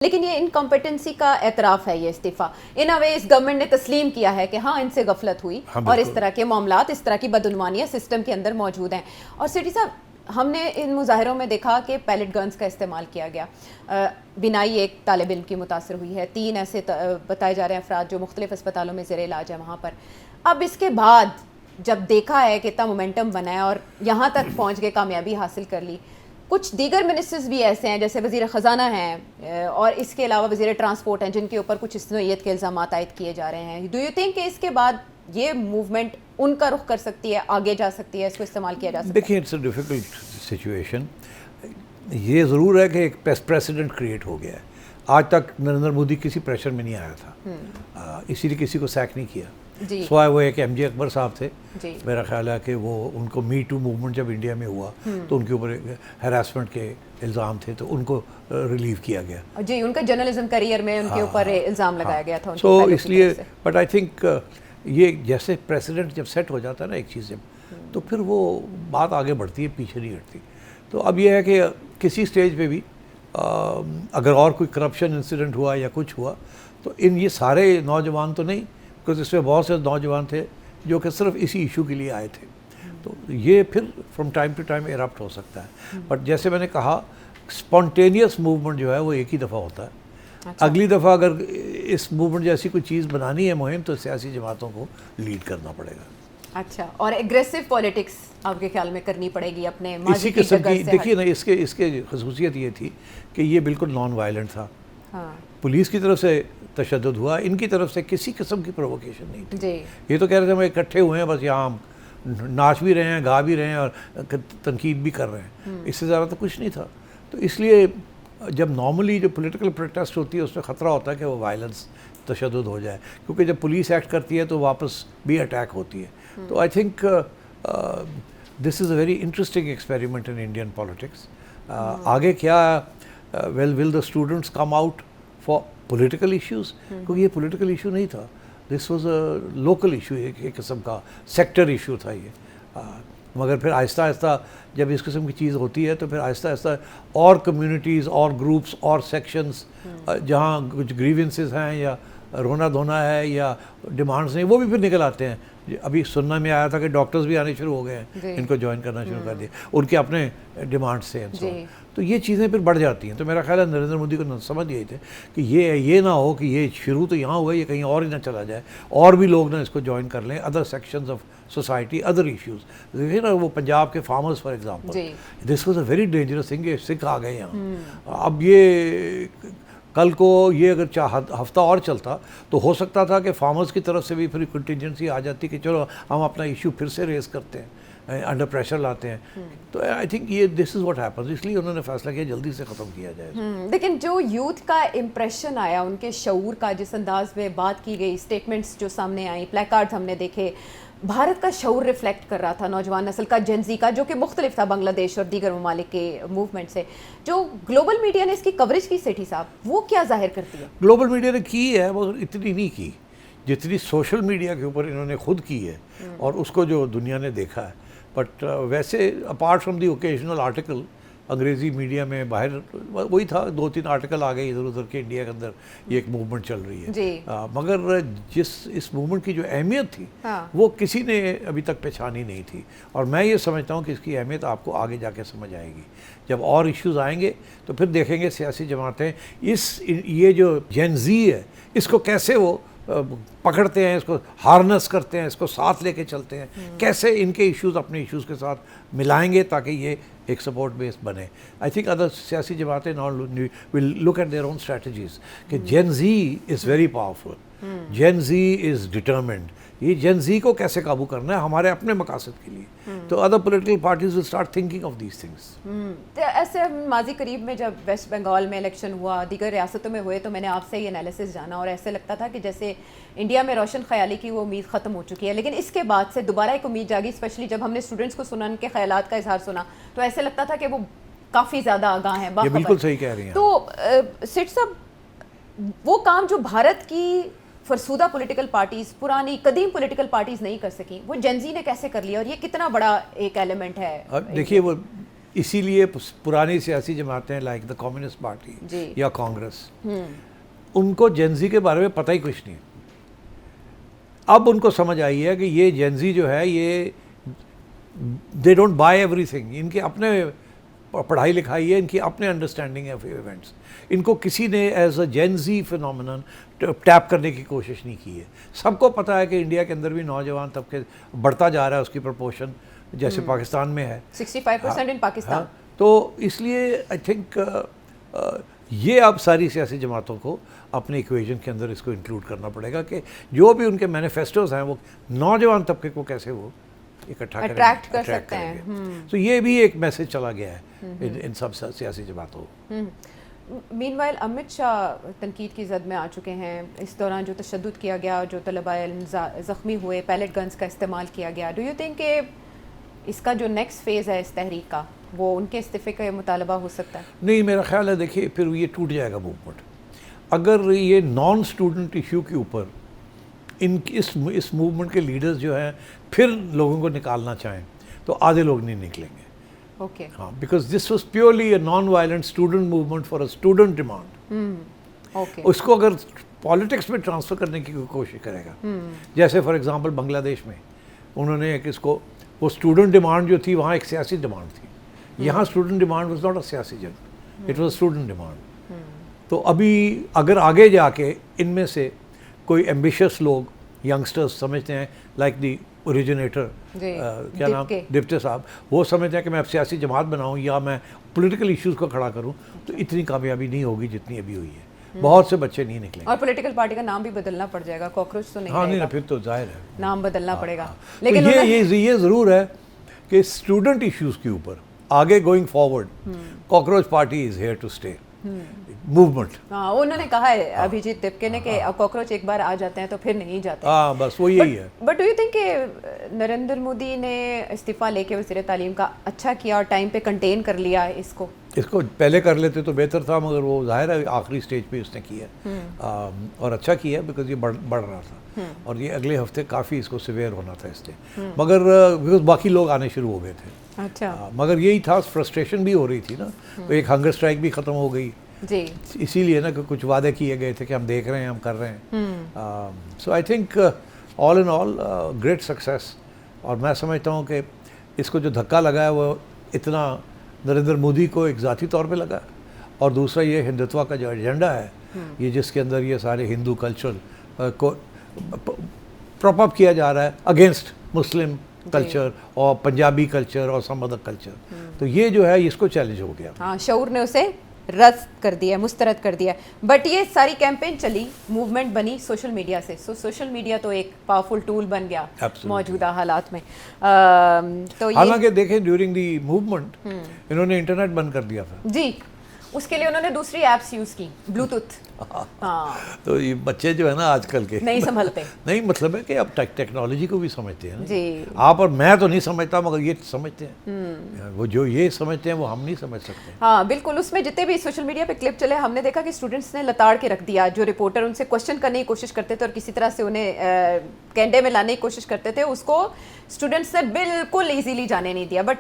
لیکن یہ انکمپیٹنسی کا اعتراف ہے، یہ استعفیٰ ان اے وے اس گورنمنٹ نے تسلیم کیا ہے کہ ہاں ان سے غفلت ہوئی اور اس طرح کے معاملات، اس طرح کی بدعنوانیاں سسٹم کے اندر موجود ہیں. اور سٹی صاحب، ہم نے ان مظاہروں میں دیکھا کہ پیلٹ گنز کا استعمال کیا گیا. بینائی ایک طالب علم کی متاثر ہوئی ہے، 3 ایسے بتائے جا رہے ہیں افراد جو مختلف اسپتالوں میں زیر علاج ہیں وہاں پر. اب اس کے بعد جب دیکھا ہے کہ اتنا مومنٹم بنا ہے اور یہاں تک پہنچ کے کامیابی حاصل کر لی، کچھ دیگر منسٹرز بھی ایسے ہیں جیسے وزیر خزانہ ہیں اور اس کے علاوہ وزیر ٹرانسپورٹ ہیں جن کے اوپر کچھ اس نوعیت کے الزامات عائد کیے جا رہے ہیں. ڈو یو تھنک کہ اس کے بعد یہ موومنٹ ان کا رخ کر سکتی ہے، آگے جا سکتی ہے، اس کو استعمال کیا جا سکتا ہے؟ دیکھیں، اٹس اے ڈیفیکلٹ سچویشن. یہ ضرور ہے کہ ایک پریسیڈنٹ کریٹ ہو گیا ہے. آج تک نریندر مودی کسی پریشر میں نہیں آیا تھا، اسی لیے کسی کو سیک نہیں کیا. سوائے وہ ایک ایم جے اکبر صاحب تھے، میرا خیال ہے کہ وہ ان کو می ٹو موومنٹ جب انڈیا میں ہوا تو ان کے اوپر ہراسمنٹ کے الزام تھے تو ان کو ریلیو کیا گیا. جی، ان کا جرنلزم کریئر میں ان کے اوپر الزام لگایا گیا تھا. سو اس لیے بٹ آئی تھنک یہ جیسے پریسیڈنٹ جب سیٹ ہو جاتا ہے نا ایک چیز جب، تو پھر وہ بات آگے بڑھتی ہے، پیچھے نہیں ہٹتی. تو اب یہ ہے کہ کسی سٹیج پہ بھی اگر اور کوئی کرپشن انسیڈنٹ ہوا یا کچھ ہوا تو یہ سارے نوجوان تو نہیں، بکاز اس میں بہت سے نوجوان تھے جو کہ صرف اسی ایشو کے لیے آئے تھے، تو یہ پھر فرام ٹائم ٹو ٹائم ایرپٹ ہو سکتا ہے. بٹ جیسے میں نے کہا، اسپونٹینیس موومنٹ جو ہے وہ ایک ہی دفعہ ہوتا ہے. اگلی دفعہ اگر اس موومنٹ جیسی کوئی چیز بنانی ہے مہم تو سیاسی جماعتوں کو لیڈ کرنا پڑے گا. اچھا، اور ایگریسو پولیٹکس آپ کے خیال میں کرنی پڑے گی اپنے اسی قسم کی. دیکھیے نا، اس کے خصوصیت یہ تھی کہ یہ بالکل نان وائلنٹ تھا. پولیس کی طرف سے تشدد ہوا، ان کی طرف سے کسی قسم کی پرووکیشن نہیں تھی. یہ تو کہہ رہے تھے ہم اکٹھے ہوئے ہیں، بس یہاں ناچ بھی رہے ہیں، گا بھی رہے ہیں اور تنقید بھی کر رہے ہیں، اس سے زیادہ تو کچھ نہیں تھا. تو اس لیے جب نارملی جو پولیٹیکل پروٹیسٹ ہوتی ہے اس میں خطرہ ہوتا ہے کہ وہ وائلنس، تشدد ہو جائے، کیونکہ جب پولیس ایکٹ کرتی ہے تو واپس بھی اٹیک ہوتی ہے. تو I think this is a very interesting experiment in Indian politics. آگے کیا will the students come out for political issues, کیونکہ یہ پولیٹیکل ایشو نہیں تھا، this was a local issue, ایک قسم کا سیکٹر ایشو تھا یہ. مگر پھر آہستہ آہستہ جب اس قسم کی چیز ہوتی ہے تو پھر آہستہ آہستہ اور کمیونٹیز اور گروپس اور سیکشنز جہاں کچھ گریونسز ہیں یا رونا دھونا ہے یا ڈیمانڈس ہیں، وہ بھی پھر نکل آتے ہیں. ابھی سننا میں آیا تھا کہ ڈاکٹرز بھی آنے شروع ہو گئے ہیں، ان کو جوائن کرنا شروع کر دیا، ان کے اپنے ڈیمانڈس سے. تو یہ چیزیں پھر بڑھ جاتی ہیں. تو میرا خیال ہے نریندر مودی کو سمجھ یہی تھے کہ یہ نہ ہو کہ یہ شروع تو یہاں ہوا، یہ کہیں اور ہی نہ چلا جائے، اور بھی لوگ نا اس کو جوائن کر لیں، other sections of society, other issues. دیکھیے نا، وہ پنجاب کے farmers for example, this was a very dangerous thing کہ سکھ آ گئے یہاں. اب یہ کل کو یہ اگر ہفتہ اور چلتا تو ہو سکتا تھا کہ فارمرز کی طرف سے بھی پھر کنٹینجنسی آ جاتی کہ چلو ہم اپنا ایشو پھر سے ریز کرتے ہیں، انڈر پریشر لاتے ہیں. تو آئی تھنک یہ دس از واٹ ہیپنز، اس لیے انہوں نے فیصلہ کیا جلدی سے ختم کیا جائے. لیکن جو یوتھ کا امپریشن آیا، ان کے شعور کا، جس انداز میں بات کی گئی، اسٹیٹمنٹس جو سامنے آئیں، پلے کارڈز ہم نے دیکھے، بھارت کا شعور ریفلیکٹ کر رہا تھا، نوجوان نسل کا، جین زی کا، جو کہ مختلف تھا بنگلہ دیش اور دیگر ممالک کے موومنٹ سے. جو گلوبل میڈیا نے اس کی کوریج کی سیٹھی صاحب، وہ کیا ظاہر کرتی ہے؟ گلوبل میڈیا نے کی ہے، وہ اتنی نہیں کی جتنی سوشل میڈیا کے اوپر انہوں نے خود کی ہے اور اس کو جو دنیا نے دیکھا ہے. بٹ ویسے اپارٹ فرام دی اوکیشنل آرٹیکل انگریزی میڈیا میں باہر وہی تھا، 2-3 آرٹیکل آ گئے ادھر ادھر کے، انڈیا کے اندر یہ ایک موومنٹ چل رہی ہے. مگر اس موومنٹ کی جو اہمیت تھی وہ کسی نے ابھی تک پہچانی نہیں تھی. اور میں یہ سمجھتا ہوں کہ اس کی اہمیت آپ کو آگے جا کے سمجھ آئے گی. جب اور ایشوز آئیں گے تو پھر دیکھیں گے سیاسی جماعتیں یہ جو جین زی ہے اس کو کیسے وہ پکڑتے ہیں، اس کو ہارنس کرتے ہیں، اس کو ساتھ لے کے چلتے ہیں، کیسے ان کے ایشوز اپنے ایشوز کے ساتھ ملائیں گے تاکہ یہ ایک سپورٹ بیس بنے. آئی تھنک ادر سیاسی جماعتیں now will look at their own strategies کہ Gen Z is very powerful, Gen Z is determined. یہ جین زی کو کیسے قابو کرنا ہے ہمارے اپنے مقاصد کے لیے. تو other political parties will start thinking of these things. ایسے ماضی قریب میں جب ویسٹ بنگال میں الیکشن ہوا، دیگر ریاستوں میں ہوئے، تو میں نے آپ سے یہ انالیسس جانا اور ایسے لگتا تھا کہ جیسے انڈیا میں روشن خیالی کی وہ امید ختم ہو چکی ہے. لیکن اس کے بعد سے دوبارہ ایک امید جاگی، اسپیشلی جب ہم نے اسٹوڈنٹس کو سنا، ان کے خیالات کا اظہار سنا، تو ایسے لگتا تھا کہ وہ کافی زیادہ آگاہ ہیں، باخبر. بالکل صحیح کہہ رہی ہیں. تو سیٹھ صاحب، وہ کام جو بھارت کی فرسودہ پولیٹیکل پارٹیز، پرانی قدیم پولیٹیکل پارٹیز نہیں کر سکیں، وہ جین زی نے کیسے کر لیا، اور یہ کتنا بڑا ایک ایلیمنٹ ہے؟ دیکھیے، وہ اسی لیے پرانی سیاسی جماعتیں لائک دا کمیونسٹ پارٹی یا کانگریس، ان کو جینزی کے بارے میں پتہ ہی کچھ نہیں. اب ان کو سمجھ آئی ہے کہ یہ جینزی جو ہے یہ they don't buy everything. ان کے اپنے پڑھائی لکھائی ہے، ان کی اپنے انڈرسٹینڈنگ آف ایونٹس. ان کو کسی نے as a Gen Z phenomenon tap کرنے کی کوشش نہیں کی ہے. سب کو پتہ ہے کہ انڈیا کے اندر بھی نوجوان طبقے بڑھتا جا رہا ہے، اس کی پرپورشن جیسے پاکستان میں ہے 65% ان پاکستان. تو اس لیے آئی تھنک یہ اب ساری سیاسی جماعتوں کو اپنے ایکویژن کے اندر اس کو انکلوڈ کرنا پڑے گا کہ جو بھی ان کے مینیفیسٹوز ہیں وہ نوجوان طبقے کو کیسے وہ اکٹھا اٹریکٹ کر سکتے ہیں. تو یہ بھی ایک میسج چلا گیا ہے ان سب سیاسی جماعتوں. مین وائل امت شاہ تنقید کی زد میں آ چکے ہیں. اس دوران جو تشدد کیا گیا، جو طلباء علم زخمی ہوئے، پیلٹ گنز کا استعمال کیا گیا، ڈو یو تھنک کہ اس کا جو نیکسٹ فیز ہے اس تحریک کا وہ ان کے استعفے کا مطالبہ ہو سکتا ہے؟ نہیں، میرا خیال ہے دیکھیے پھر یہ ٹوٹ جائے گا موومنٹ. اگر یہ نان اسٹوڈنٹ ایشو کے اوپر اس موومنٹ کے لیڈرز جو ہیں پھر لوگوں کو نکالنا چاہیں تو آدھے لوگ نہیں نکلیں گے. اوکے. ہاں، because this was purely a non violent student movement for a student demand. Okay. اس کو اگر پالیٹکس میں ٹرانسفر کرنے کی کوشش کرے گا، جیسے فار ایگزامپل بنگلہ دیش میں انہوں نے ایک اس کو وہ اسٹوڈنٹ ڈیمانڈ جو تھی وہاں ایک سیاسی ڈیمانڈ تھی. یہاں student demand was not a سیاسی جنگ، اٹ واز اسٹوڈنٹ ڈیمانڈ. تو ابھی اگر آگے جا کے ان میں سے کوئی ایمبیشس لوگ ینگسٹرز سمجھتے ہیں لائک دی اوریجنیٹر کیا نام ڈپٹے صاحب، وہ سمجھتے ہیں کہ میں اب سیاسی جماعت بناؤں یا میں پولیٹیکل ایشوز کو کھڑا کروں، تو اتنی کامیابی نہیں ہوگی جتنی ابھی ہوئی ہے. بہت سے بچے نہیں نکلیں. اور پولیٹیکل پارٹی کا نام بھی بدلنا پڑ جائے گا، کاکروچ تو نہیں. ہاں نہیں، پھر تو ظاہر ہے نام بدلنا پڑے گا. لیکن یہ ضرور ہے کہ اسٹوڈنٹ ایشوز کے اوپر آگے going forward cockroach party is here to stay movement. ہاں، انہوں نے کہا ہے ابھیجیت دپکے نے کہ کاکروچ ایک بار آ جاتے ہیں تو پھر نہیں جاتے. ہاں بس وہ یہی ہے. بٹ ڈو یو تھنک کہ نریندر مودی نے استعفیٰ لے کے وزیر تعلیم کا اچھا کیا اور ٹائم پہ کنٹین کر لیا اس کو پہلے کر لیتے تو بہتر تھا، مگر وہ ظاہر ہے آخری سٹیج پہ اس نے کیا اور اچھا کیا بیکاز یہ بڑھ رہا تھا اور یہ اگلے ہفتے کافی اس کو سیویئر ہونا تھا اس سے، مگر بیکاز باقی لوگ آنے شروع ہو گئے تھے. اچھا. مگر یہی تھا، فرسٹریشن بھی ہو رہی تھی نا، تو ایک ہنگر اسٹرائک بھی ختم ہو گئی جی، اسی لیے نا کہ کچھ وعدے کیے گئے تھے کہ ہم دیکھ رہے ہیں، ہم کر رہے ہیں. So I think all in all great success. اور میں سمجھتا ہوں کہ اس کو جو دھکا لگا ہے وہ اتنا نریندر مودی کو ایک ذاتی طور پہ لگا، اور دوسرا یہ ہندوتوا کا جو ایجنڈا ہے یہ جس کے اندر یہ سارے ہندو کلچر کو پراپ اپ کیا جا رہا ہے اگینسٹ مسلم کلچر اور پنجابی کلچر اور سم ادر کلچر، تو یہ جو ہے اس کو چیلنج ہو گیا. ہاں، شعور نے اسے رد کر دیا، مسترد کر دیا. بٹ یہ ساری کیمپین چلی، موومنٹ بنی سوشل میڈیا سے. سوشل میڈیا تو ایک پاورفل ٹول بن گیا موجودہ حالات میں. تو حالانکہ دیکھیں ڈیورنگ دی موومنٹ انہوں نے انٹرنیٹ بند کر دیا تھا جی، اس کے لیے انہوں نے دوسری ایپس یوز کی، بلوٹوتھ. ہاں، تو یہ بچے جو ہے نا آج کل کے نہیں سنبھلتے. نہیں، مطلب ہے کہ اب ٹیکنالوجی کو بھی سمجھتے ہیں جی. آپ اور میں تو نہیں سمجھتا، مگر یہ سمجھتے ہیں. وہ جو یہ سمجھتے ہیں وہ ہم نہیں سمجھ سکتے. ہاں بالکل. اس میں جتنے بھی سوشل میڈیا پہ کلپ چلے ہم نے دیکھا کہ اسٹوڈنٹس نے لتاڑ کے رکھ دیا. جو رپورٹر ان سے کوشچن کرنے کی کوشش کرتے تھے اور کسی طرح سے انہیں کینڈے میں لانے کی کوشش کرتے تھے، اس کو اسٹوڈنٹس نے بالکل ایزیلی جانے نہیں دیا. بٹ